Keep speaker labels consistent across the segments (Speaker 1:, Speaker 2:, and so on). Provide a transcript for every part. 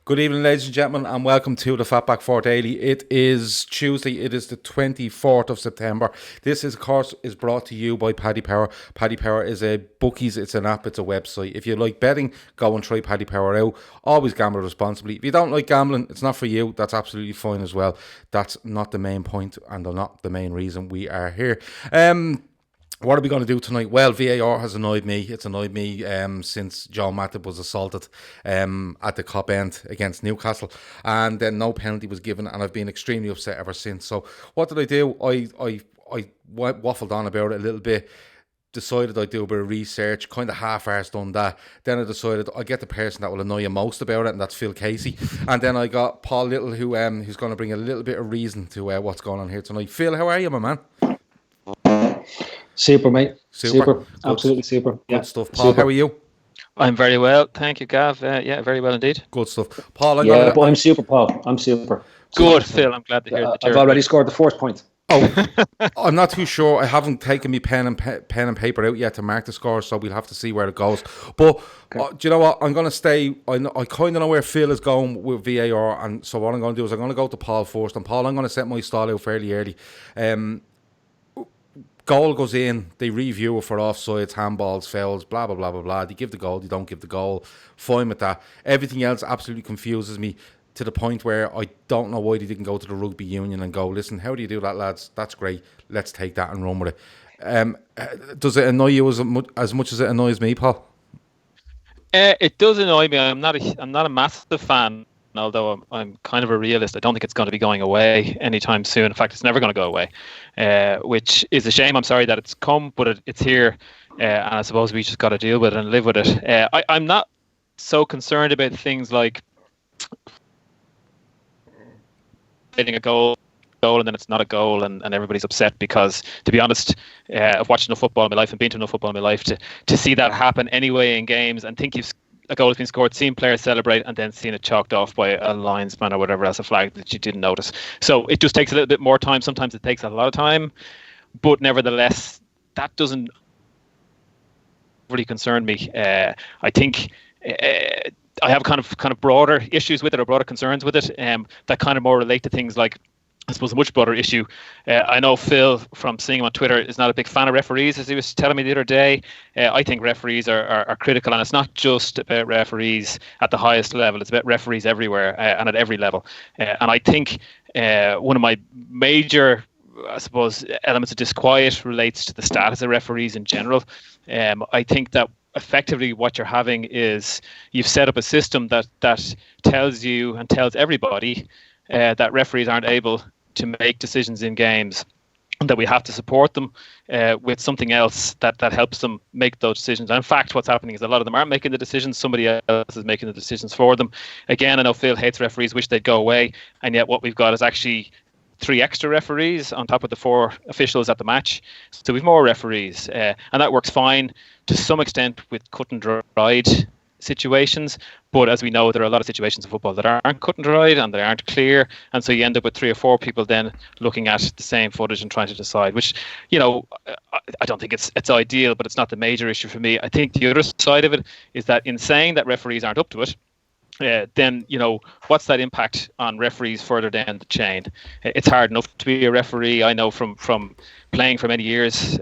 Speaker 1: Good evening, ladies and gentlemen, and welcome to the FB4 Daily. It is Tuesday. It is the 24th of September. This, of course, is brought to you by Paddy Power. Paddy Power is a bookies. It's an app. It's a website. If you like betting, go and try Paddy Power out. Always gamble responsibly. If you don't like gambling, it's not for you. That's absolutely fine as well. That's not the main point and not the main reason we are here. What are we going to do tonight? Well, VAR has annoyed me. It's annoyed me since John Matip was assaulted at the KLOPP end against Newcastle, and then no penalty was given, and I've been extremely upset ever since. So what did I do? I waffled on about it a little bit, decided I'd do a bit of research, kind of half-arsed done that. Then I decided I'd get the person that will annoy you most about it, and that's Phil Casey. And then I got Paul Little, who's going to bring a little bit of reason to what's going on here tonight. Phil, how are you, my man?
Speaker 2: Super, mate. Super. Absolutely super.
Speaker 1: Good stuff. Paul, how are you?
Speaker 3: I'm very well. Thank you, Gav. Yeah, very well indeed.
Speaker 1: Good stuff. Paul,
Speaker 2: I'm super, Paul. I'm super.
Speaker 3: Good, Phil. I'm glad to hear that.
Speaker 2: I've already scored the first point.
Speaker 1: Oh, I'm not too sure. I haven't taken my pen and paper out yet to mark the score, so we'll have to see where it goes. But do you know what? I'm going to stay. I kind of know where Phil is going with VAR, and so what I'm going to do is I'm going to go to Paul first. And Paul, I'm going to set my stall out fairly early. Goal goes in, they review it for offsides, handballs, fouls, blah, blah, blah, blah, blah. They give the goal, they don't give the goal. Fine with that. Everything else absolutely confuses me to the point where I don't know why they didn't go to the rugby union and go, listen, how do you do that, lads? That's great. Let's take that and run with it. Does it annoy you as much as it annoys me, Paul?
Speaker 3: It does annoy me. I'm not a massive fan. Although I'm kind of a realist, I don't think it's going to be going away anytime soon. In fact, it's never going to go away, which is a shame. I'm sorry that it's come, but it's here, and I suppose we just got to deal with it and live with it. I'm not so concerned about things like hitting a goal and then it's not a goal and everybody's upset because, to be honest, I've watched enough football in my life and been to enough football in my life to see that happen anyway in games and think a goal has been scored, seen players celebrate, and then seen it chalked off by a linesman or whatever as a flag that you didn't notice. So it just takes a little bit more time. Sometimes it takes a lot of time, but nevertheless, that doesn't really concern me. I think I have kind of broader issues with it or broader concerns with it that kind of more relate to things like, I suppose, a much broader issue. I know Phil, from seeing him on Twitter, is not a big fan of referees, as he was telling me the other day. I think referees are critical, and it's not just about referees at the highest level. It's about referees everywhere and at every level. And I think one of my major, I suppose, elements of disquiet relates to the status of referees in general. I think that effectively what you're having is you've set up a system that tells you and tells everybody that referees aren't able to make decisions in games, and that we have to support them with something else that helps them make those decisions. And in fact, what's happening is a lot of them aren't making the decisions. Somebody else is making the decisions for them. Again, I know Phil hates referees, wish they'd go away. And yet what we've got is actually 3 extra referees on top of the 4 officials at the match. So we've more referees. And that works fine to some extent with cut and dried situations, but as we know, there are a lot of situations in football that aren't cut and dried and they aren't clear, and so you end up with 3 or 4 people then looking at the same footage and trying to decide, which, you know, I don't think it's ideal, but it's not the major issue for me. I think the other side of it is that in saying that referees aren't up to it, then, you know, what's that impact on referees further down the chain? It's hard enough to be a referee. I know from playing for many years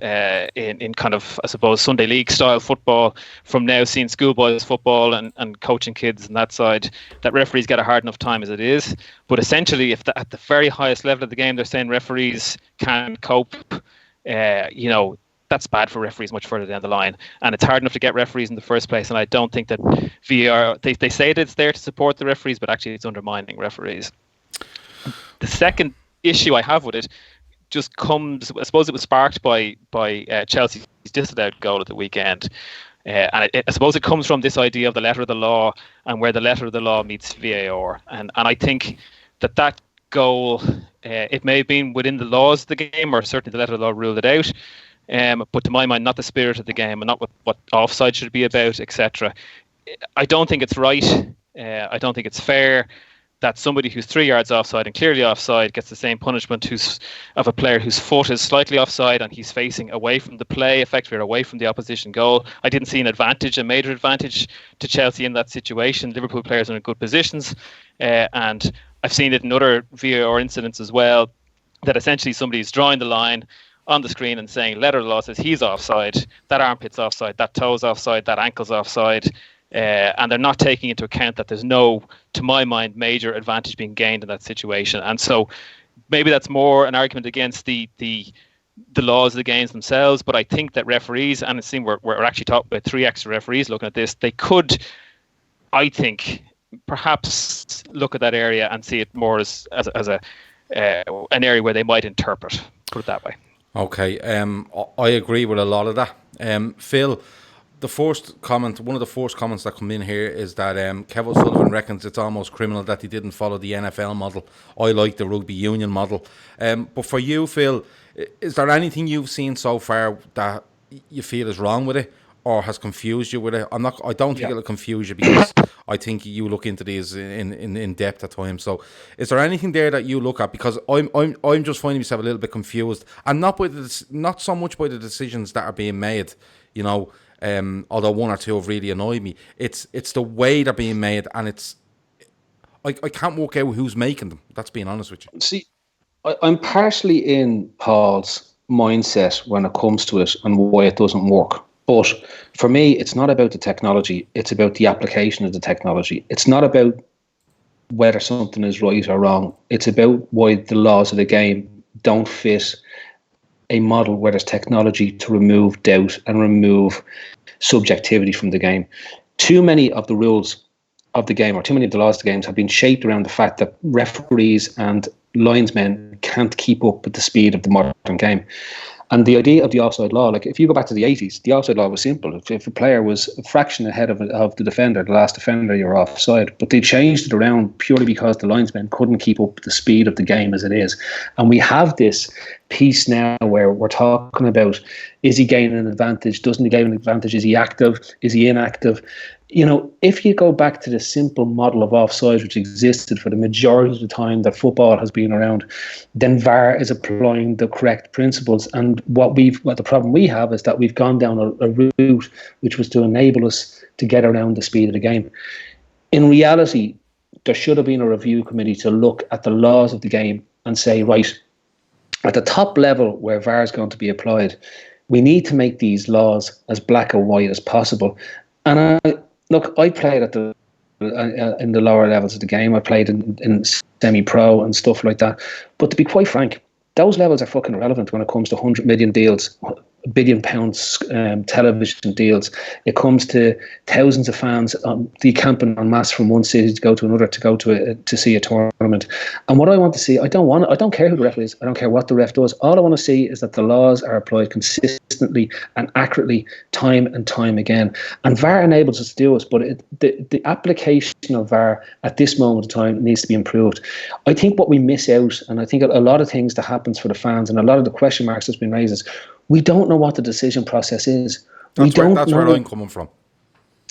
Speaker 3: in kind of, I suppose, Sunday league style football, from now seeing schoolboys football and coaching kids on that side, that referees get a hard enough time as it is. But essentially, if at the very highest level of the game they're saying referees can't cope, you know, that's bad for referees much further down the line. And it's hard enough to get referees in the first place. And I don't think that VAR, they say that it's there to support the referees, but actually it's undermining referees. The second issue I have with it just comes, I suppose it was sparked by Chelsea's disallowed goal at the weekend. And I suppose it comes from this idea of the letter of the law and where the letter of the law meets VAR. And I think that goal It may have been within the laws of the game, or certainly the letter of the law ruled it out. But to my mind, not the spirit of the game, and not what offside should be about, etc. I don't think it's right. I don't think it's fair that somebody who's 3 yards offside and clearly offside gets the same punishment of a player whose foot is slightly offside and he's facing away from the play, effectively, or away from the opposition goal. I didn't see a major advantage to Chelsea in that situation. Liverpool players are in good positions, and I've seen it in other VAR incidents as well, that essentially somebody's drawing the line on the screen and saying, letter of the law says he's offside, that armpit's offside, that toe's offside, that ankle's offside. And they're not taking into account that there's no, to my mind, major advantage being gained in that situation. And so maybe that's more an argument against the laws of the games themselves. But I think that referees, and it seems we're actually talking about 3 extra referees looking at this, they could, I think, perhaps look at that area and see it more as an area where they might interpret, put it that way.
Speaker 1: Okay, I agree with a lot of that. Phil, one of the first comments that come in here is that Kevin Sullivan reckons it's almost criminal that he didn't follow the NFL model. I like the rugby union model. But for you, Phil, is there anything you've seen so far that you feel is wrong with it or has confused you with it? I don't think it'll confuse you, because I think you look into these in depth at times. So is there anything there that you look at? Because I'm just finding myself a little bit confused, and not so much by the decisions that are being made, although 1 or 2 have really annoyed me. It's the way they're being made, and I can't work out who's making them. That's being honest with you.
Speaker 2: See, I'm partially in Paul's mindset when it comes to it and why it doesn't work. But for me, it's not about the technology. It's about the application of the technology. It's not about whether something is right or wrong. It's about why the laws of the game don't fit a model where there's technology to remove doubt and remove subjectivity from the game. Too many of the rules of the game, or too many of the laws of the games, have been shaped around the fact that referees and linesmen can't keep up with the speed of the modern game. And the idea of the offside law, like if you go back to the 80s, the offside law was simple. If a player was a fraction ahead of the defender, the last defender, you're offside. But they changed it around purely because the linesmen couldn't keep up with the speed of the game as it is. And we have this piece now where we're talking about, is he gaining an advantage? Doesn't he gain an advantage? Is he active? Is he inactive? If you go back to the simple model of offside, which existed for the majority of the time that football has been around, then VAR is applying the correct principles. And what the problem we have is that we've gone down a route which was to enable us to get around the speed of the game. In reality, there should have been a review committee to look at the laws of the game and say, right, at the top level where VAR is going to be applied, we need to make these laws as black and white as possible. And I played in the lower levels of the game. I played in semi-pro and stuff like that. But to be quite frank, those levels are fucking irrelevant when it comes to 100 million deals, £1 billion television deals. It comes to thousands of fans decamping en masse from one city to go to another to see a tournament. And what I want to see, I don't care who the ref is. I don't care what the ref does. All I want to see is that the laws are applied consistently and accurately, time and time again. And VAR enables us to do it, but the application of VAR at this moment of time needs to be improved. I think what we miss out, and I think a lot of things that happens for the fans, and a lot of the question marks that's been raised, is we don't know what the decision process is.
Speaker 1: That's where I'm coming from.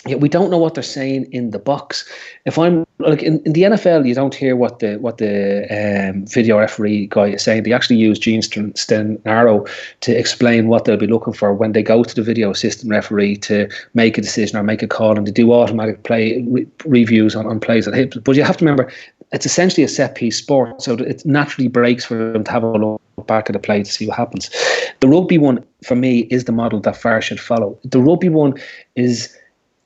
Speaker 2: Yeah, we don't know what they're saying in the box. If I'm like in the NFL, you don't hear what the video referee guy is saying. They actually use Gene Stennaro to explain what they'll be looking for when they go to the video assistant referee to make a decision or make a call, and they do automatic play reviews on plays that hit. But you have to remember, it's essentially a set piece sport, so it naturally breaks for them to have a look back at the play to see what happens. The rugby one, for me, is the model that VAR should follow. The rugby one is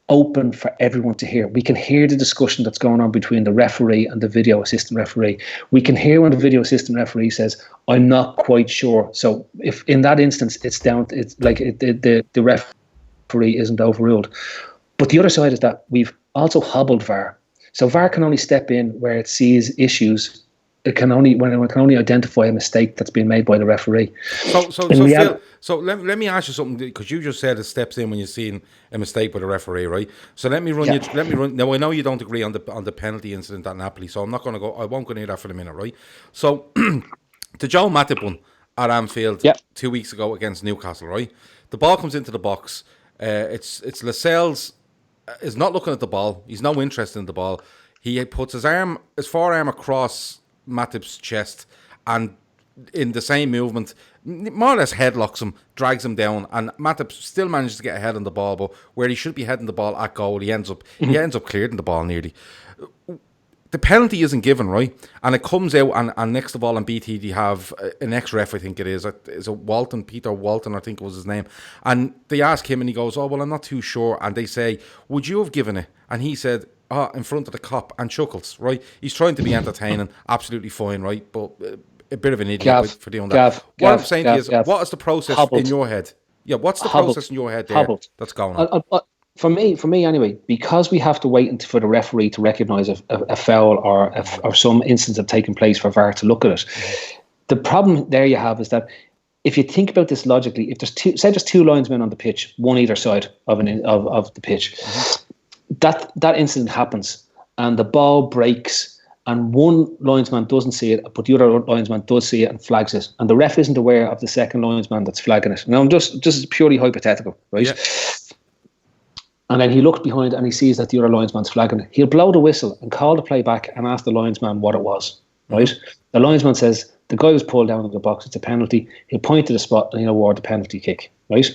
Speaker 2: open for everyone to hear. We can hear the discussion that's going on between the referee and the video assistant referee. We can hear when the video assistant referee says, "I'm not quite sure." So if in that instance the referee isn't overruled. But the other side is that we've also hobbled VAR. So VAR can only step in where it sees issues it can only identify a mistake that's been made by the referee.
Speaker 1: So Phil, let me ask you something, because you just said it steps in when you're seeing a mistake by the referee, right? So let me run. Now I know you don't agree on the penalty incident at Napoli, so I won't go near that for a minute, right? So the Joe Matip one at Anfield 2 weeks ago against Newcastle, right? The ball comes into the box. It's Lascelles is not looking at the ball. He's no interest in the ball. He puts his forearm across Matip's chest, and in the same movement, more or less headlocks him, drags him down, and Matip still manages to get ahead on the ball, but where he should be heading the ball at goal, he ends up clearing the ball nearly. The penalty isn't given, right? And it comes out, and next of all on BT, they have an ex-ref, I think it is. Is it Peter Walton, I think was his name. And they ask him, and he goes, oh, well, I'm not too sure. And they say, would you have given it? And he said, in front of the cop, and chuckles, right? He's trying to be entertaining, absolutely fine, right? But a bit of an idiot for doing that. What I'm saying is, what is the process in your head? Yeah, what's the process in your head there that's going on?
Speaker 2: For me anyway, because we have to wait for the referee to recognise a foul or some instance of taking place for VAR to look at it. The problem there you have is that if you think about this logically, if there's two linesmen on the pitch, one either side of the pitch, that incident happens and the ball breaks and one linesman doesn't see it, but the other linesman does see it and flags it, and the ref isn't aware of the second linesman that's flagging it. Now, just purely hypothetical, right? Yeah. And then he looks behind and he sees that the other linesman's flagging it. He'll blow the whistle and call the play back and ask the linesman what it was, right? The linesman says, the guy was pulled down in the box, it's a penalty. He'll point to the spot and he'll award the penalty kick, right?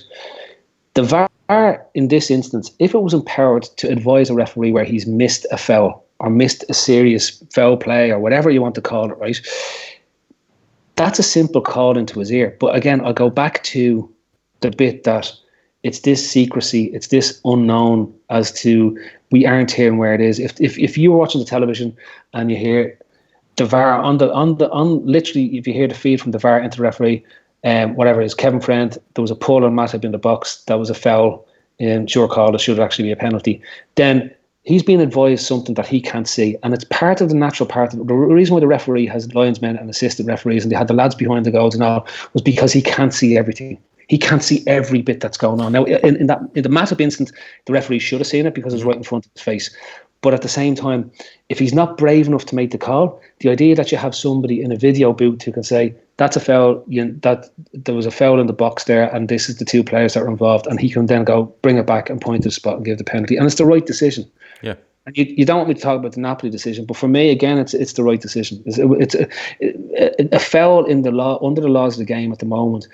Speaker 2: The VAR, in this instance, if it was empowered to advise a referee where he's missed a foul or missed a serious foul play or whatever you want to call it, right? That's a simple call into his ear. But again, I'll go back to the bit that it's this secrecy, it's this unknown as to we aren't hearing where it is. If you were watching the television and you hear the VAR on literally, if you hear the feed from the VAR into the referee, whatever it is, Kevin Friend, there was a pull on Matip in the box, that was a foul, sure call, it should actually be a penalty. Then he's been advised something that he can't see, and it's part of the natural part of the reason why the referee has linesmen and assistant referees, and they had the lads behind the goals and all, was because he can't see everything. He can't see every bit that's going on. Now, in the Matip instance, the referee should have seen it because it's right in front of his face. But at the same time, if he's not brave enough to make the call, the idea that you have somebody in a video booth who can say, that's a foul, that there was a foul in the box there, and this is the two players that are involved, and he can then go bring it back and point to the spot and give the penalty. And it's the right decision. Yeah. And you don't want me to talk about the Napoli decision, but for me, again, it's the right decision. It's a foul in the law, under the laws of the game at the moment,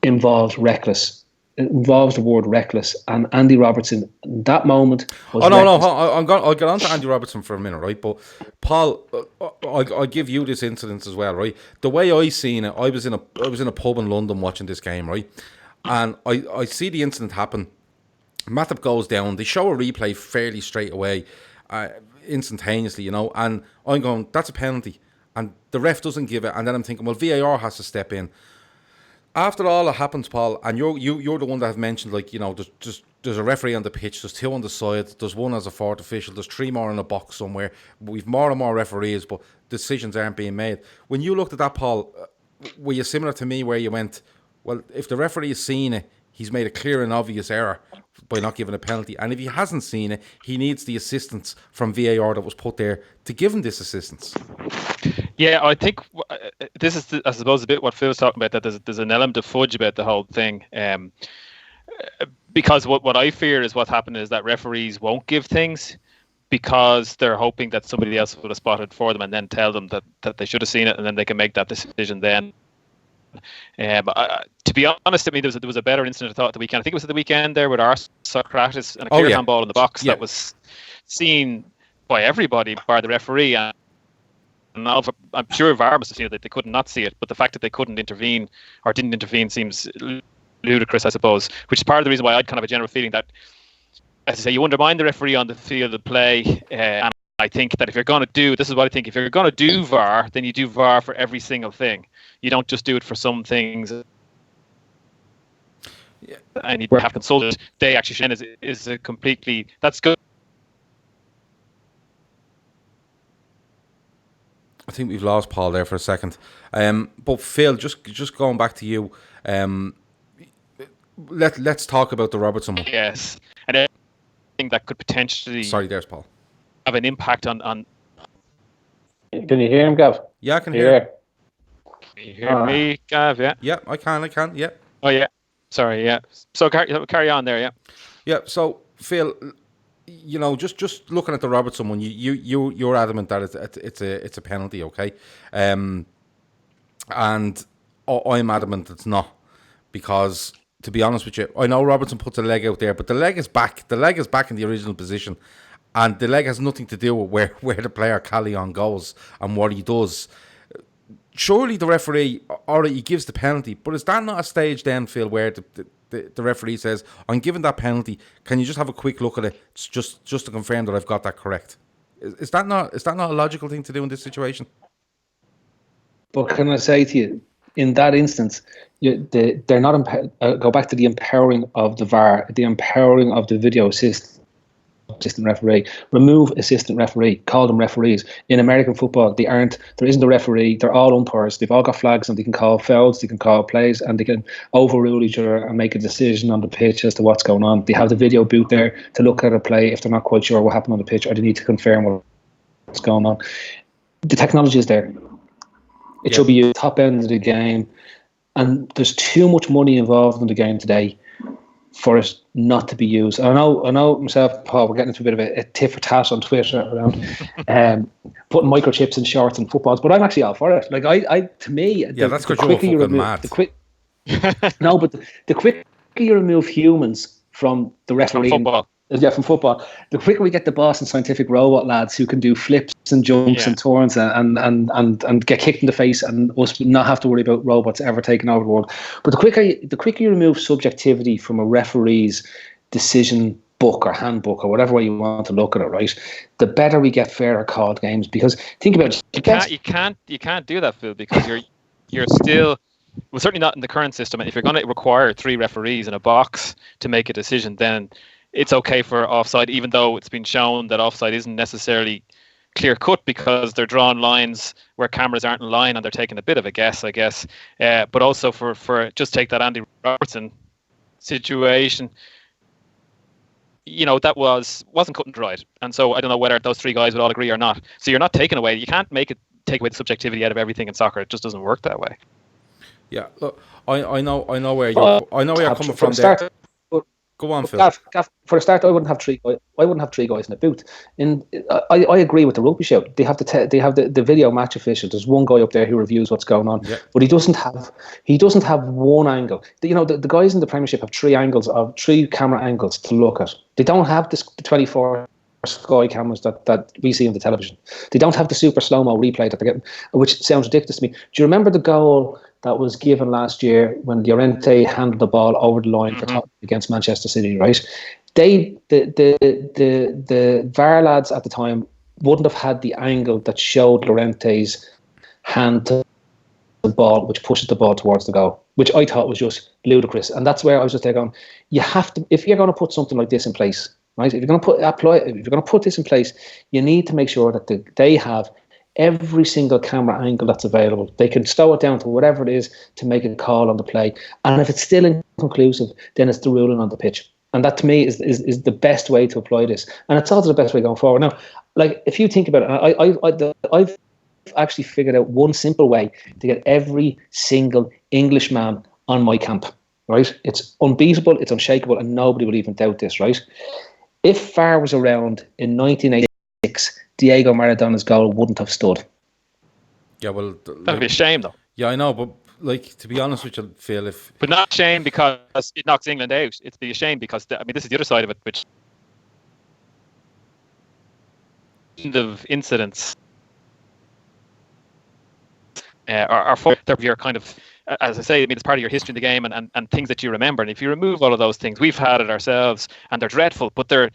Speaker 2: involves reckless. It involves the word reckless, and Andy Robertson in that moment was
Speaker 1: I'll get on to Andy Robertson for a minute, right? But Paul, I'll give you this incident as well, right? The way I seen it, I was in a pub in London watching this game, right? And I see the incident happen. Matip goes down. They show a replay fairly straight away, instantaneously, and I'm going, that's a penalty, and the ref doesn't give it, and then I'm thinking, well, VAR has to step in. After all that happens, Paul, and you're the one that have mentioned, like, there's a referee on the pitch, there's two on the side, there's one as a fourth official, there's three more in a box somewhere. We've more and more referees, but decisions aren't being made. When you looked at that, Paul, were you similar to me where you went, well, if the referee has seen it, he's made a clear and obvious error by not giving a penalty, and if he hasn't seen it, he needs the assistance from VAR that was put there to give him this assistance?
Speaker 3: Yeah, I think this is, I suppose, a bit what Phil was talking about, that there's an element of fudge about the whole thing. Because what I fear is what happened is that referees won't give things because they're hoping that somebody else would have spotted for them and then tell them that they should have seen it, and then they can make that decision then. To be honest, I mean, there was a better incident, I thought, at the weekend. I think it was at the weekend there with Socrates and a clear handball in the box that was seen by everybody, bar the referee. And I'm sure VAR must have seen it, that they could not see it, but the fact that they couldn't intervene or didn't intervene seems ludicrous, I suppose, which is part of the reason why I'd kind of a general feeling that, as I say, you undermine the referee on the field of play. And I think that if you're going to do VAR, then you do VAR for every single thing. You don't just do it for some things. Yeah. And you have consulted. They actually is a completely, that's good.
Speaker 1: I think we've lost Paul there for a second. But Phil, just going back to you, let's talk about the Robertson one.
Speaker 3: Yes, and anything that could potentially
Speaker 1: Sorry, there's Paul.
Speaker 3: have an impact on.
Speaker 2: Can you hear him, Gav?
Speaker 1: Yeah, I can hear.
Speaker 3: Can you hear me, Gav? Yeah.
Speaker 1: Yeah, I can. Yeah.
Speaker 3: Oh yeah. Sorry. Yeah. So carry on there. Yeah.
Speaker 1: Yeah. So Phil, just looking at the Robertson one, you're adamant that it's a penalty, okay? And I'm adamant it's not, because to be honest with you, I know Robertson puts a leg out there, but the leg is back. The leg is back in the original position, and the leg has nothing to do with where the player Callion goes and what he does. Surely the referee, all right, he gives the penalty, but is that not a stage then, Phil, where the referee says, I'm giving that penalty, can you just have a quick look at it just to confirm that I've got that correct? Is that not a logical thing to do in this situation?
Speaker 2: But can I say to you, in that instance, they're not go back to the empowering of the VAR, the empowering of the video assistant referee. Remove assistant referee, call them referees. In American football, there isn't a referee, they're all umpires. They've all got flags, and they can call fouls, they can call plays, and they can overrule each other and make a decision on the pitch as to what's going on. They have the video booth there to look at a play if they're not quite sure what happened on the pitch, or they need to confirm what's going on. The technology is there. It should be at the top end of the game, and there's too much money involved in the game today for it not to be used. I know myself, Paul, we're getting into a bit of a tit for tat on Twitter around putting microchips in shorts and footballs, but I'm actually all for it. Like to me,
Speaker 1: that's because you're fucking mad.
Speaker 2: No, but the quicker you remove humans from the referee, from football, the quicker we get the Boston Scientific robot lads who can do flips and jumps and turns and get kicked in the face, and us not have to worry about robots ever taking over the world. But the quicker you remove subjectivity from a referee's decision book or handbook or whatever way you want to look at it, right, the better we get fairer called games. Because think about it,
Speaker 3: you can't do that, Phil, because you're still, well, certainly not in the current system. If you're going to require 3 referees in a box to make a decision, then it's okay for offside, even though it's been shown that offside isn't necessarily clear cut, because they're drawing lines where cameras aren't in line and they're taking a bit of a guess, I guess. But also for just take that Andy Robertson situation, that wasn't cut and dried. And so I don't know whether those 3 guys would all agree or not. So you're not taking away, you can't take away the subjectivity out of everything in soccer. It just doesn't work that way.
Speaker 1: Yeah, look, I know where you're coming from there. Go on, Phil.
Speaker 2: Gav, for a start, I wouldn't have 3 guys. I wouldn't have 3 guys in a booth. I agree with the rugby show. They have the video match official. There's one guy up there who reviews what's going on, but he doesn't have one angle. The guys in the Premiership have 3 camera angles to look at. They don't have the 24 Sky cameras that we see on the television. They don't have the super slow-mo replay that they're getting, which sounds ridiculous to me. Do you remember the goal that was given last year when Llorente handled the ball over the line for Tottenham against Manchester City, right? The VAR lads at the time wouldn't have had the angle that showed Llorente's hand to the ball, which pushes the ball towards the goal, which I thought was just ludicrous. And that's where I was just there going, you have to, if you're going to put something like this in place, right? If you're going to put this in place, you need to make sure that they have every single camera angle that's available. They can slow it down to whatever it is to make a call on the play. And if it's still inconclusive, then it's the ruling on the pitch. And that to me is the best way to apply this. And it's also the best way going forward. Now, like, if you think about it, I've actually figured out one simple way to get every single Englishman on my camp, right? It's unbeatable, it's unshakable, and nobody will even doubt this, right? If VAR was around in 1986, Diego Maradona's goal wouldn't have stood.
Speaker 1: Yeah, well,
Speaker 3: that'd be a shame, though.
Speaker 1: Yeah, I know, but like, to be honest with you, Phil,
Speaker 3: but not a shame because it knocks England out. It's be a shame because this is the other side of it, which of incidents are for your kind of, as I say, it's part of your history in the game and things that you remember. And if you remove all of those things, we've had it ourselves, and they're dreadful, but they're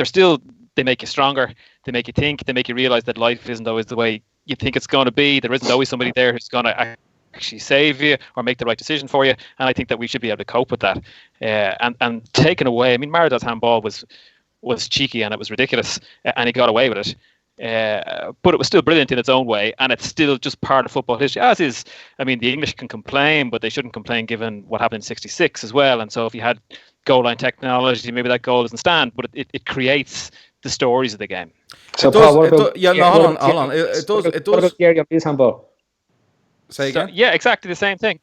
Speaker 3: still, they make you stronger. They make you think. They make you realize that life isn't always the way you think it's going to be. There isn't always somebody there who's going to actually save you or make the right decision for you. And I think that we should be able to cope with that. And taken away, Maradona's handball was cheeky and it was ridiculous, and he got away with it. But it was still brilliant in its own way, and it's still just part of football history. As is, I mean, the English can complain, but they shouldn't complain given what happened in '66 as well. And so, if you had goal line technology, maybe that goal doesn't stand, but it creates the stories of the game.
Speaker 2: So,
Speaker 1: it
Speaker 2: Paul,
Speaker 1: hold on. It does.
Speaker 2: What about Gary on his handball?
Speaker 1: Say again?
Speaker 3: Yeah, exactly the same thing.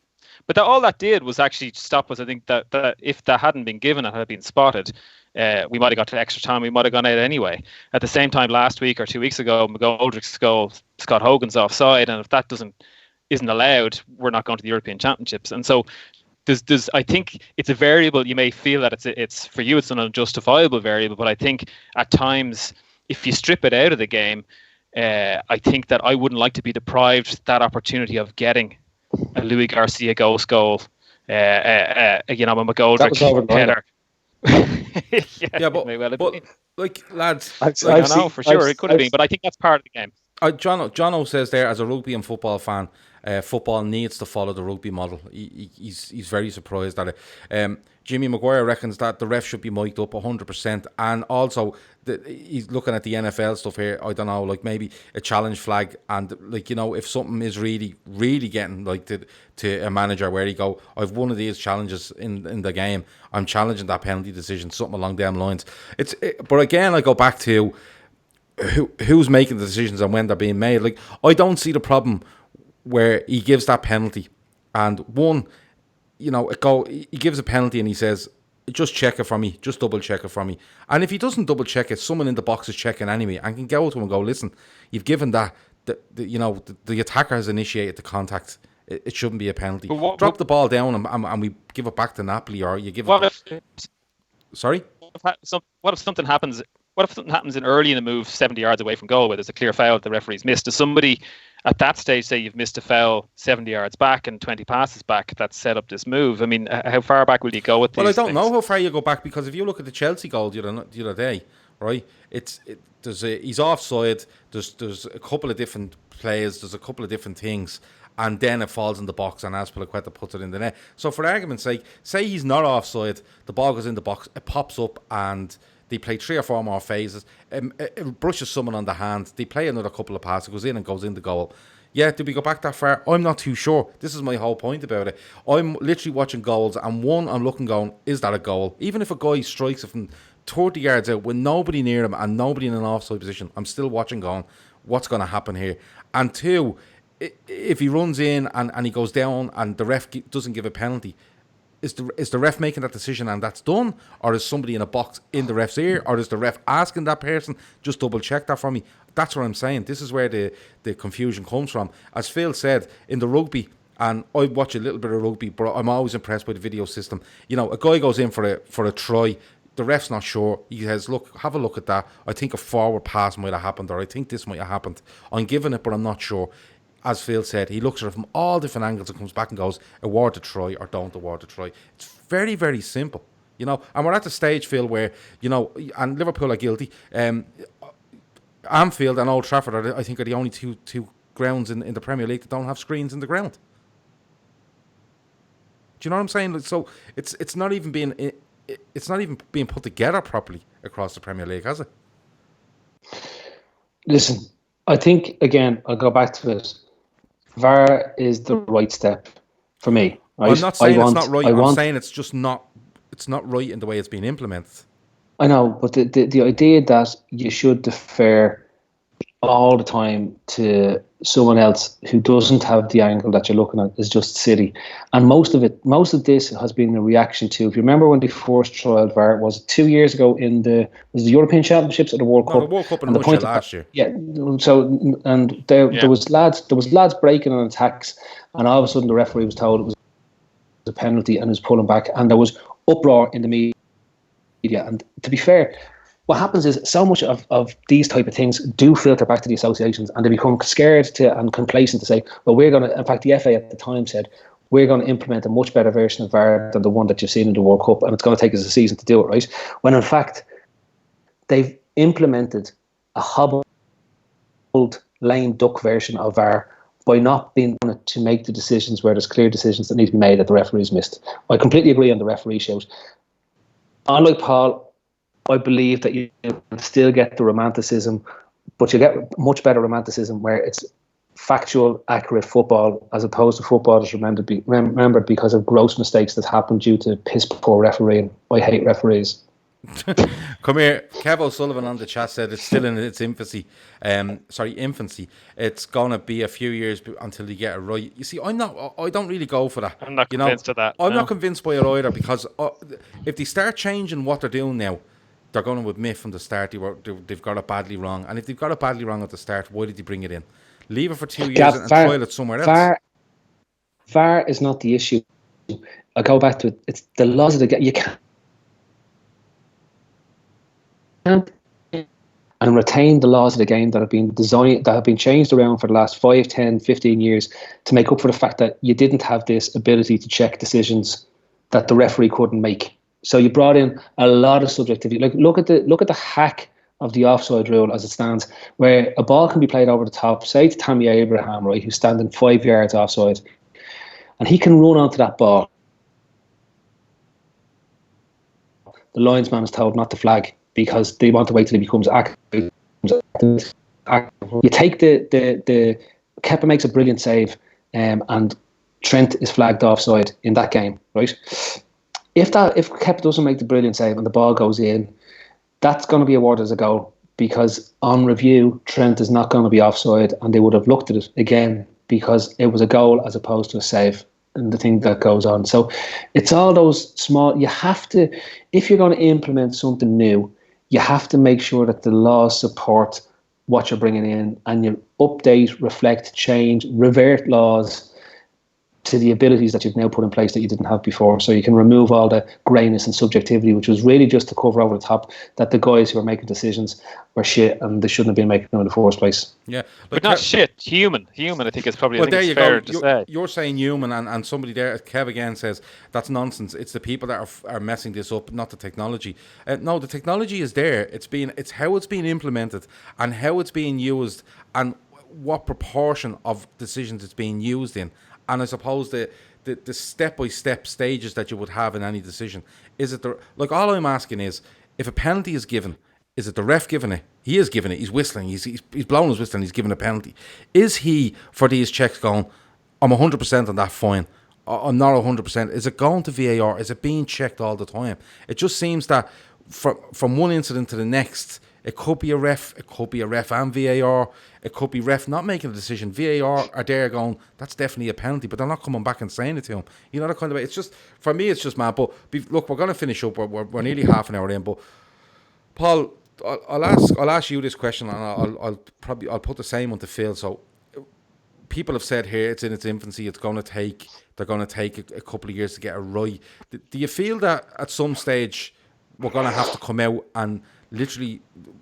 Speaker 3: But all that did was actually stop us. I think that if that hadn't been given and had been spotted, we might have got to extra time. We might have gone out anyway. At the same time, last week or 2 weeks ago, McGoldrick's goal, Scott Hogan's offside, and if that isn't allowed, we're not going to the European Championships. And so, I think it's a variable. You may feel that it's for you, it's an unjustifiable variable, but I think at times, if you strip it out of the game, I think that I wouldn't like to be deprived that opportunity of getting a Louis Garcia ghost goal, a McGoldrick header.
Speaker 1: but like lads,
Speaker 3: I know for sure it could have been, but I think that's part of the game.
Speaker 1: Jono says there, as a rugby and football fan, football needs to follow the rugby model. He's very surprised at it. Jimmy Maguire reckons that the ref should be mic'd up 100%, and also he's looking at the NFL stuff here. I don't know, like maybe a challenge flag, and like, you know, if something is really, really getting like to a manager where he go, I've one of these challenges in the game, I'm challenging that penalty decision, something along them lines. But again, I go back to who's making the decisions and when they're being made. Like, I don't see the problem where he gives that penalty and he gives a penalty and he says, just check it for me, just double check it for me. And if he doesn't double check it, someone in the box is checking anyway and can go to him and go, listen, you've given that, the attacker has initiated the contact. It shouldn't be a penalty. Drop the ball down and we give it back to Napoli, or you give it. Sorry?
Speaker 3: What if something happens? What if something happens early in the move, 70 yards away from goal, where there's a clear foul that the referee's missed? Does somebody at that stage say you've missed a foul 70 yards back and 20 passes back that set up this move? I mean, how far back will you go with these?
Speaker 1: Well, I don't know how far you go back, because if you look at the Chelsea goal the other day, right? He's offside. There's a couple of different plays. There's a couple of different things. And then it falls in the box and Azpilicueta puts it in the net. So for argument's sake, say he's not offside, the ball goes in the box, it pops up and they play 3 or 4 more phases. It brushes someone on the hand. They play another couple of passes. It goes in and goes in the goal. Yeah, did we go back that far? I'm not too sure. This is my whole point about it. I'm literally watching goals, and I'm looking going, is that a goal? Even if a guy strikes it from 30 yards out with nobody near him and nobody in an offside position, I'm still watching going, what's going to happen here? And 2, if he runs in and he goes down and the ref doesn't give a penalty, is the ref making that decision and that's done? Or is somebody in a box in the ref's ear? Or is the ref asking that person, just double check that for me? That's what I'm saying. This is where the confusion comes from. As Phil said, in the rugby, and I watch a little bit of rugby, but I'm always impressed by the video system. You know, a guy goes in for a try, the ref's not sure. He says, look, have a look at that. I think a forward pass might have happened, or I think this might have happened. I'm giving it, but I'm not sure. As Phil said, he looks at it from all different angles and comes back and goes, award the try or don't award the try. It's very, very simple, you know. And we're at the stage, Phil, where, you know, and Liverpool are guilty. Anfield and Old Trafford I think are the only two grounds in the Premier League that don't have screens in the ground. Do you know what I'm saying? So it's not even being put together properly across the Premier League, has it?
Speaker 2: Listen, I think, again, I'll go back to it. VAR is the right step for me. Right?
Speaker 1: I'm not saying it's not right. I'm saying it's just not. It's not right in the way it's being implemented.
Speaker 2: I know, but the idea that you should defer all the time to someone else who doesn't have the angle that you're looking at is just silly. And most of this has been a reaction to, if you remember when they first trialled VAR, was 2 years ago was the European Championships or the World Cup?
Speaker 1: The World Cup in Russia last year.
Speaker 2: Yeah. So, and there was lads breaking on attacks, and all of a sudden the referee was told it was a penalty and was pulling back, and there was uproar in the media. And to be fair, what happens is so much of these type of things do filter back to the associations, and they become scared and complacent to say, well, we're going to, in fact, the FA at the time said, we're going to implement a much better version of VAR than the one that you've seen in the World Cup, and it's going to take us a season to do it, right? When in fact, they've implemented a hobbled, lame duck version of VAR by not being able to make the decisions where there's clear decisions that need to be made that the referees missed. I completely agree on the referee shout. Unlike Paul, I believe that you can still get the romanticism but you get much better romanticism where it's factual, accurate football as opposed to football that's remembered because of gross mistakes that happened due to piss poor refereeing. I hate referees.
Speaker 1: Come here, Kev O'Sullivan on the chat said it's still in its infancy. Infancy. It's gonna be a few years until you get it right. You see, I don't really go for that.
Speaker 3: I'm not convinced of that.
Speaker 1: I'm not convinced by it either, because if they start changing what they're doing now, they're going to admit from the start they've got it badly wrong. And if they've got it badly wrong at the start, why did they bring it in? Leave it for 2 years and trial it somewhere else.
Speaker 2: VAR is not the issue. I go back to it. It's the laws of the game. You can't and retain the laws of the game that have been designed, that have been changed around for the last 5, 10, 15 years to make up for the fact that you didn't have this ability to check decisions that the referee couldn't make. So you brought in a lot of subjectivity. Like look at the hack of the offside rule as it stands, where a ball can be played over the top, say to Tammy Abraham, right, who's standing 5 yards offside, and he can run onto that ball. The linesman is told not to flag because they want to wait till he becomes active. You take the Kepa makes a brilliant save, and Trent is flagged offside in that game, right? If Kepa doesn't make the brilliant save and the ball goes in, that's going to be awarded as a goal, because on review Trent is not going to be offside, and they would have looked at it again because it was a goal as opposed to a save, and the thing that goes on. So it's all those small. You have to, if you're going to implement something new, you have to make sure that the laws support what you're bringing in, and you update, reflect, change, revert laws to the abilities that you've now put in place that you didn't have before. So you can remove all the greyness and subjectivity, which was really just to cover over the top that the guys who are making decisions were shit and they shouldn't have been making them in the first place.
Speaker 1: Yeah,
Speaker 3: but not shit. Human. I think it's probably. Well, there you go.
Speaker 1: You're saying human, and somebody there, Kev again, says that's nonsense. It's the people that are messing this up, not the technology. No, the technology is there. It's how it's being implemented and how it's being used and what proportion of decisions it's being used in. And I suppose the step-by-step stages that you would have in any decision. Is it all I'm asking is, if a penalty is given, is it the ref giving it? He is giving it. He's whistling. He's blowing his whistle and he's giving a penalty. Is he, for these checks, going, I'm 100% on that fine, I'm not 100%? Is it going to VAR? Is it being checked all the time? It just seems that from one incident to the next, it could be a ref and VAR. It could be ref not making a decision. VAR are there going, that's definitely a penalty, but they're not coming back and saying it to him. You know, that kind of way. It's just, for me, it's just mad. But look, we're going to finish up. We're nearly half an hour in. But Paul, I'll ask you this question, and I'll put the same one to Phil. So people have said here it's in its infancy. They're going to take a couple of years to get it right. Do you feel that at some stage we're going to have to come out and literally,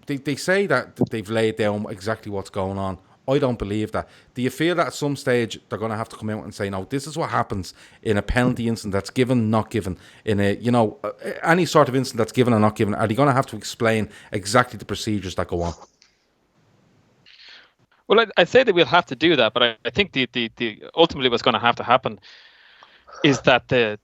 Speaker 1: they say that they've laid down exactly what's going on? I don't believe that. Do you feel that at some stage they're going to have to come out and say, no, this is what happens in a penalty incident that's given, not given, in a, any sort of incident that's given or not given? Are they going to have to explain exactly the procedures that go on?
Speaker 3: Well, I'd say that we'll have to do that, but I think the ultimately what's going to have to happen is that the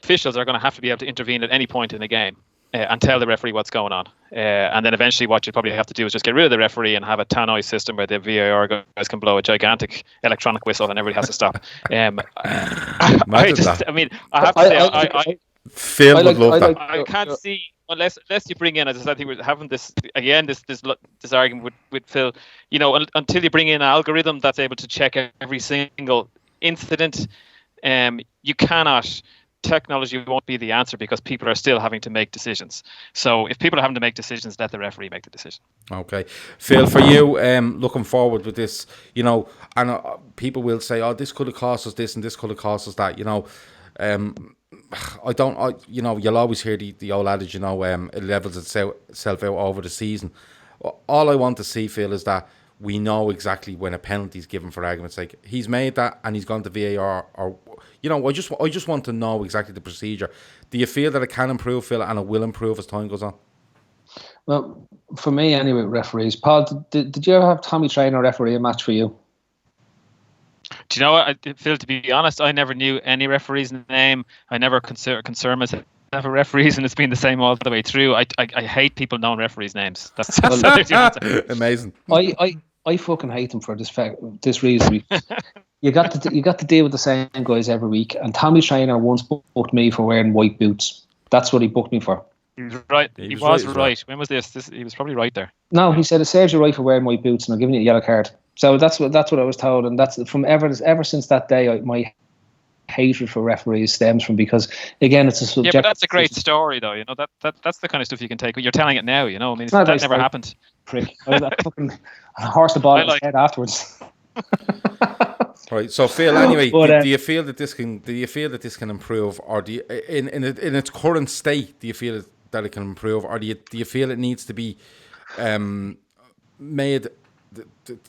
Speaker 3: officials are going to have to be able to intervene at any point in the game and tell the referee what's going on. And then eventually what you probably have to do is just get rid of the referee and have a tannoy system where the VAR guys can blow a gigantic electronic whistle and everybody has to stop. I have to say,
Speaker 1: Phil would love that.
Speaker 3: I can't see, unless you bring in, as I think we're having this again, this argument with Phil, until you bring in an algorithm that's able to check every single incident, you cannot. Technology won't be the answer because people are still having to make decisions. So if people are having to make decisions, let the referee make the decision. Okay.
Speaker 1: Phil, for you, looking forward with this, and people will say, oh, this could have cost us this and this could have cost us that, you'll always hear the old adage, it levels itself out over the season. All I want to see, Phil, is that we know exactly when a penalty is given, for argument's sake. He's made that and he's gone to VAR, or I just want to know exactly the procedure. Do you feel that it can improve, Phil, and it will improve as time goes on?
Speaker 2: Well, for me anyway, referees. Paul, did you ever have Tommy Traynor referee a match for you?
Speaker 3: Do you know what, Phil, to be honest, I never knew any referee's name. I never concerned myself never referees, and it's been the same all the way through. I hate people knowing referees' names. That's the answer.
Speaker 1: Amazing.
Speaker 2: I fucking hate them for this reason. You got to deal with the same guys every week. And Tommy Trainer once booked me for wearing white boots. That's what he booked me for.
Speaker 3: He was right. He was right. When was this? He was probably right there.
Speaker 2: No, he said it serves you right for wearing white boots, and I'm giving you a yellow card. So that's what I was told, and that's from ever since that day. My hatred for referees stems from, because again, it's a subjective.
Speaker 3: Yeah, but that's a great story, though. You know, that's the kind of stuff you can take. You're telling it now. You know, I mean, that never happened.
Speaker 2: Prick. I fucking horse the ball in his head afterwards.
Speaker 1: Right. So Phil, anyway, do you feel that this can improve, or do you, in its current state, do you feel that it can improve, or do you feel it needs to be made?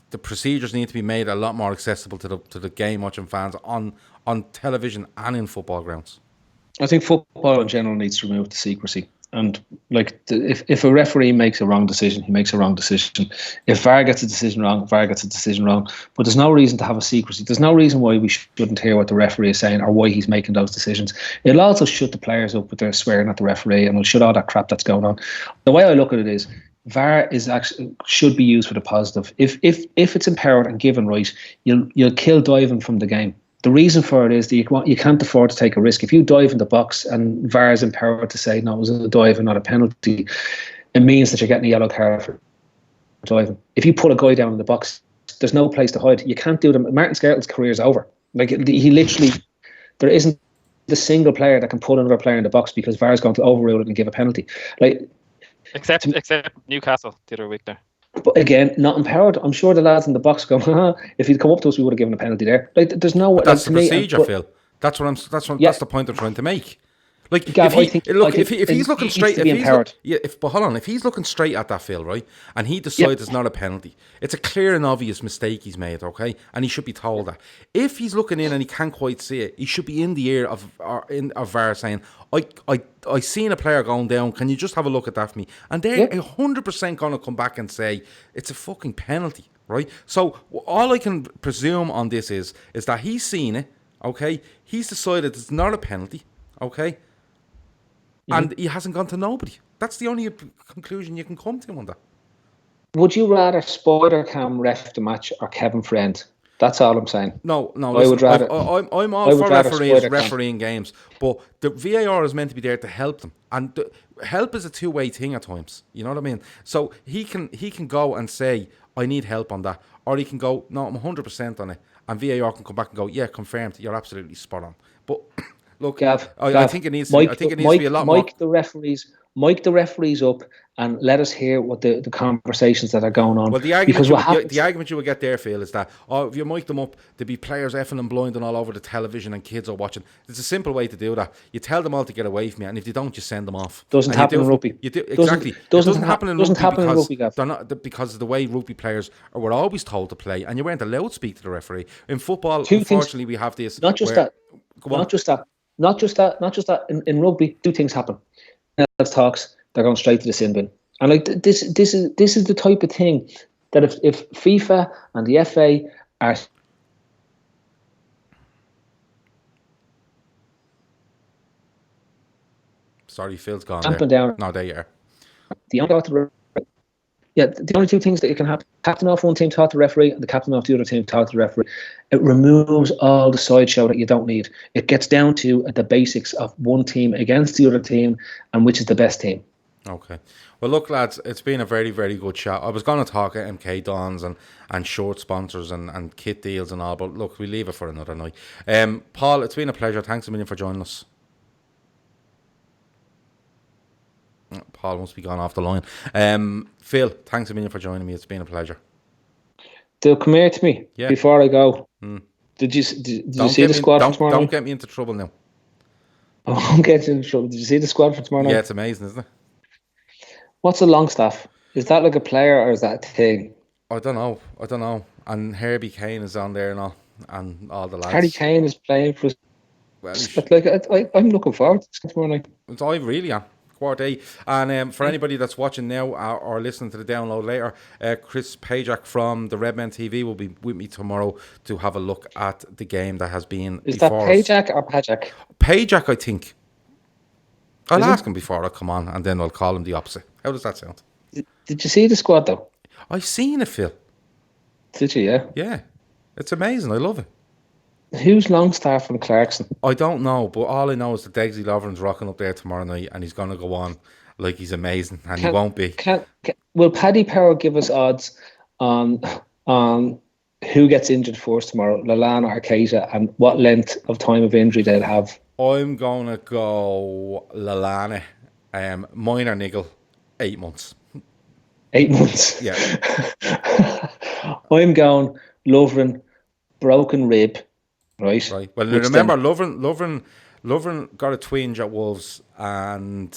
Speaker 1: The procedures need to be made a lot more accessible to the game watching fans on television and in football grounds.
Speaker 2: I think football in general needs to remove the secrecy. And like, if a referee makes a wrong decision, he makes a wrong decision. If VAR gets a decision wrong, VAR gets a decision wrong. But there's no reason to have a secrecy. There's no reason why we shouldn't hear what the referee is saying or why he's making those decisions. It'll also shut the players up with their swearing at the referee, and it'll shut all that crap that's going on. The way I look at it is, VAR should be used for the positive. If it's empowered and given right, you'll kill diving from the game. The reason for it is that you can't afford to take a risk. If you dive in the box and VAR is empowered to say, no, it was a dive and not a penalty, it means that you're getting a yellow card for diving. If you put a guy down in the box, there's no place to hide. You can't do them. Martin Skrtel's career is over. Like, he literally, there isn't the single player that can put another player in the box because VAR is going to overrule it and give a penalty. Like,
Speaker 3: except Newcastle the other week there.
Speaker 2: But again, not empowered. I'm sure the lads in the box go, if he'd come up to us, we would have given a penalty there. Like, there's no.
Speaker 1: But that's the procedure, Phil. That's the point I'm trying to make. Like,
Speaker 2: Gav,
Speaker 1: if he's looking straight, hold on, if he's looking straight at that, Phil, right, and he decides it's not a penalty, it's a clear and obvious mistake he's made, okay, and he should be told that. If he's looking in and he can't quite see it, he should be in the ear of VAR saying, I seen a player going down. Can you just have a look at that for me? And they're 100% going to come back and say it's a fucking penalty, right? So all I can presume on this is that he's seen it, okay. He's decided it's not a penalty, okay. And he hasn't gone to nobody. That's the only conclusion you can come to on that.
Speaker 2: Would you rather Spider-Cam ref the match or Kevin Friend? That's all I'm saying.
Speaker 1: No.
Speaker 2: I would rather.
Speaker 1: I'm all for refereeing games, but the VAR is meant to be there to help them, and help is a two-way thing at times. You know what I mean? So he can go and say, I need help on that, or he can go, no, I'm 100% on it, and VAR can come back and go, yeah, confirmed, you're absolutely spot on. But look, Gav, I think it needs to be a lot more.
Speaker 2: Mic the referees up and let us hear what the conversations that are going on.
Speaker 1: Well, the argument you would get there, Phil, is that if you mic them up, there'd be players effing and blinding all over the television and kids are watching. There's a simple way to do that. You tell them all to get away from you, and if they don't, you send them off.
Speaker 2: Doesn't happen in rugby.
Speaker 1: Exactly.
Speaker 2: Doesn't happen in rugby, Gav.
Speaker 1: They're not, because of the way rugby players were always told to play, and you weren't allowed to speak to the referee. In football, unfortunately, we have this.
Speaker 2: Not just that. In rugby, two things happen. Talks, they're going straight to the sin bin. And like this is the type of thing that if FIFA and the FA are
Speaker 1: sorry, Phil's gone
Speaker 2: there.
Speaker 1: Down. No, there you are.
Speaker 2: The only two things that you can have: captain off one team talk to the referee, and the captain off the other team talk to the referee. It removes all the sideshow that you don't need. It gets down to the basics of one team against the other team, and which is the best team.
Speaker 1: Okay. Well, look, lads, it's been a very, very good chat. I was going to talk at MK Dons and short sponsors and kit deals and all, but look, we leave it for another night. Paul, it's been a pleasure. Thanks a million for joining us. Paul must be gone off the line. Phil, thanks a million for joining me. It's been a pleasure.
Speaker 2: Come here to me before I go. Did you see the squad for tomorrow night?
Speaker 1: Don't get me into trouble now.
Speaker 2: I won't get into trouble. Did you see the squad for tomorrow night?
Speaker 1: Yeah, it's amazing, isn't it?
Speaker 2: What's a Longstaff? Is that like a player or is that a thing?
Speaker 1: I don't know. And Herbie Kane is on there and all the lads.
Speaker 2: Harry Kane is playing for us.
Speaker 1: Well,
Speaker 2: I'm looking forward to this tomorrow night.
Speaker 1: I really am. Quarter. And for anybody that's watching now or listening to the download later, Chris Pajak from the Redmen TV will be with me tomorrow to have a look at the game that has been.
Speaker 2: Is that Pajak or Pajak?
Speaker 1: Pajak, I think. I'll
Speaker 2: Is
Speaker 1: ask
Speaker 2: it?
Speaker 1: him before I come on, and then I'll call him the opposite. How does that sound?
Speaker 2: Did you see the squad though?
Speaker 1: I've seen it, Phil.
Speaker 2: Did you? Yeah.
Speaker 1: Yeah, it's amazing. I love it.
Speaker 2: Who's Longstaff and Clarkson?
Speaker 1: I don't know, but all I know is that Degsy Lovren's rocking up there tomorrow night, and he's going to go on like he's amazing, and he won't be.
Speaker 2: Will Paddy Power give us odds on who gets injured first tomorrow, Lallana or Keita, and what length of time of injury they'll have?
Speaker 1: I'm going to go Lallana. Minor niggle, 8 months.
Speaker 2: 8 months.
Speaker 1: Yeah.
Speaker 2: I'm going Lovren, broken rib. Right.
Speaker 1: Well, remember, Lovren got a twinge at Wolves and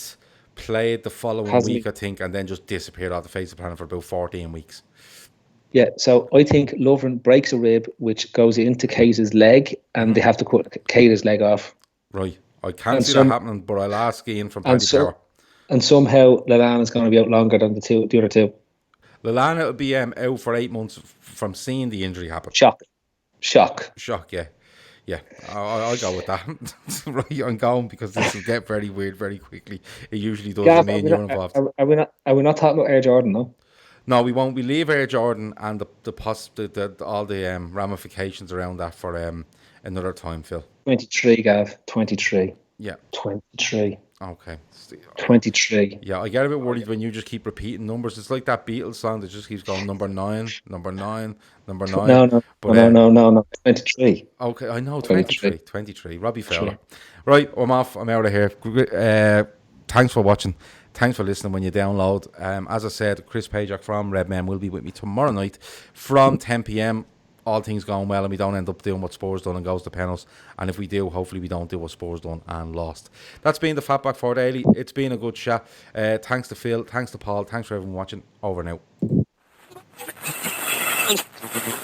Speaker 1: played the following week, I think, and then just disappeared off the face of the planet for about 14 weeks.
Speaker 2: Yeah, so I think Lovren breaks a rib, which goes into Keita's leg, and they have to cut Keita's leg off.
Speaker 1: Right. I can't see that happening, but I'll ask Ian from Paddy Power.
Speaker 2: And somehow Lallana's going to be out longer than the other two.
Speaker 1: Lallana will be out for 8 months from seeing the injury happen.
Speaker 2: Shock,
Speaker 1: yeah. Yeah, I'll go with that. Right, I'm going because this will get very weird very quickly. It usually does.
Speaker 2: Gav,
Speaker 1: me and you're involved.
Speaker 2: Are we not talking about Air Jordan, no?
Speaker 1: No, we won't. We leave Air Jordan and all the ramifications around that for another time, Phil.
Speaker 2: 23, Gav. 23.
Speaker 1: Yeah.
Speaker 2: 23.
Speaker 1: Okay.
Speaker 2: 23.
Speaker 1: Yeah, I get a bit worried when you just keep repeating numbers. It's like that Beatles song that just keeps going number 9, number 9, number 9.
Speaker 2: No. 23.
Speaker 1: Okay, I know, 23. Robbie Fowler. Right, I'm off. I'm out of here. Thanks for watching. Thanks for listening when you download. As I said, Chris Pajak from Red Men will be with me tomorrow night from 10 p.m. All things going well and we don't end up doing what Spurs done and goes to penalties. And if we do, hopefully we don't do what Spurs done and lost. That's been the Fatback 4 Daily. It's been a good chat. Thanks to Phil. Thanks to Paul. Thanks for everyone watching. Over and out.